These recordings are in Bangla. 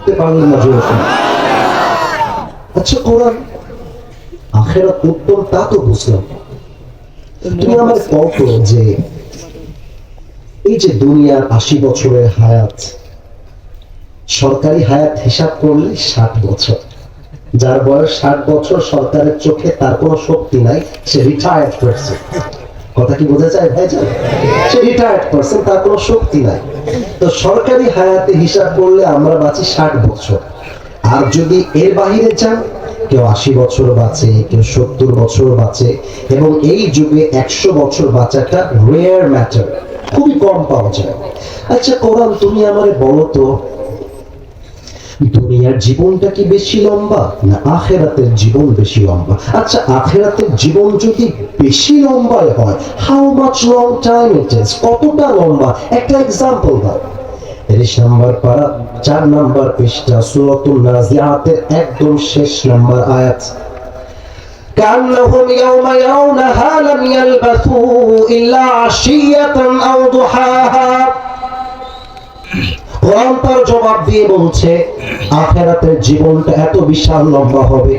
করতে পারলেন না জোরে? আচ্ছা কোরআন আখিরাত উত্তম তা তো বুঝলাম, তুমি আমার বলতো যে এই যে দুনিয়ার 80 বছরের হায়াত, সরকারি হায়াত হিসাব করলে 60 বছর, যার বয়স 60 বছর সরকারের চোখে তার কোনো শক্তি নাই, সে রিটায়ার্ড পারসন। কথা কি বোঝা যায় ভাই? সে রিটায়ার্ড পারসন, তার কোনো শক্তি নাই। তো সরকারি হায়াতে হিসাব করলে আমরা বাঁচি 60 বছর। আর যদি এর বাহিরে যান, কেউ 80 বছর বাঁচে, কেউ 70 বছর বাঁচে, এবং এই যুগে 100 বছর বাঁচাটা রেয়ার ম্যাটার, খুবই কম পাওয়া যায়। আচ্ছা কোরআন তুমি আমারে বলো তো, দুনিয়ার জীবনটা কি বেশি লম্বা না আখিরাতের জীবন বেশি লম্বা? আচ্ছা আখিরাতের জীবন যদি বেশি লম্বা হয়, how much long time it is, কতটা লম্বা? একটা एग्जांपल দাও। 30 নম্বর পারা 4 নম্বর পৃষ্ঠা সূরাতুন নাজিআতের একদম শেষ নম্বর আয়াত। কান্নাহুম ইয়াওমা ইয়াউনাহা লাম ইয়ালবাসু ইল্লা আশিয়াতান আও দুহাহা। কোরআন তার জবাব দিয়ে বলছে আখিরাতের জীবনটা এত বিশাল লম্বা হবে,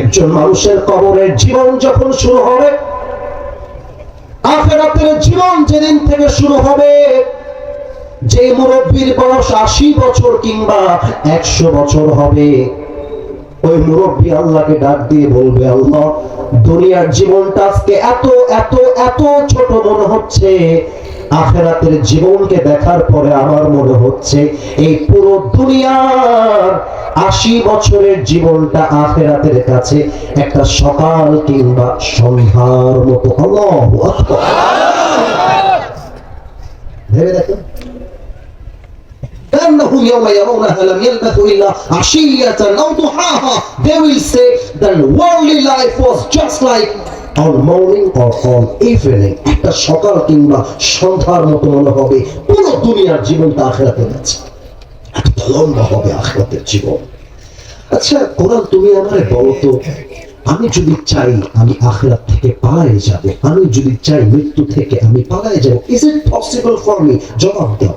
একজন মানুষের কবরের জীবন যখন শুরু হবে, আখিরাতের জীবন যেদিন থেকে শুরু হবে, যে মুরব্বির বয়স 80 বছর কিংবা 100 বছর হবে, ওই মুরব্বি আল্লাহকে ডাক দিয়ে বলবে, আল্লাহ দুনিয়ার জীবনটা আজকে এত এত এত ছোট মনে হচ্ছে, আখিরাতের জীবনকে দেখার পরে আমার মনে হচ্ছে এই পুরো দুনিয়ার 80 বছরের জীবনটা আখিরাতের কাছে একটা সকাল কিংবা সন্ধ্যার মতো। আল্লাহু আকবার। ভেবে দেখুন, كأنهم يوم يرونها لم يلبثوا إلا عشية أو ضحاها. They will say that worldly life was just like on morning or on evening. একটা সকাল কিংবা সন্ধ্যার মতো মনে হবে পুরো দুনিয়ার জীবনটা আখিরাতে যাচ্ছে, এত লম্বা হবে আখিরাতের জীবন। আচ্ছা কোরআন তুমি আমারে বলো তো, আমি যদি চাই আমি আখিরাত থেকে পালায়ে যাব, আমি যদি চাই মৃত্যু থেকে আমি পালায়ে যাব, is it possible for me? জবাব দাও।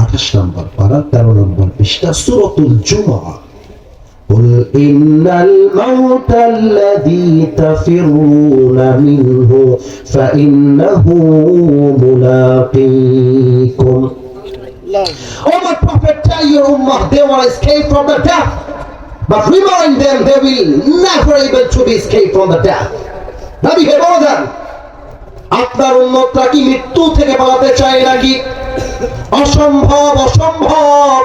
28 নম্বর পারা 13 নম্বর পৃষ্ঠা সূরাতুল জুমআ। قل إن الموت الذي تفرون منه فإنه ملاقيكم. Oh my prophet, tell your ummah they will escape from the death, but remind them they will never able to be escaped from the death. নবী হে বলেন, আপনার উম্মতরা কি মৃত্যু থেকে পালাতে চায় নাকি? অসম্ভব, অসম্ভব।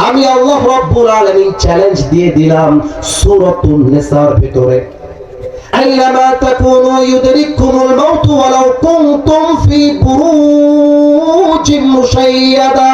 আমি আল্লাহ রাব্বুল আলামিন চ্যালেঞ্জ দিয়ে দিলাম সূরাতুন নিসার ভিতরে, আইনামা তাকুনু ইউদরিকুমুল মাউত ওয়ালাউ কুনতুম ফি বুরুজিন মুশাইয়াদা।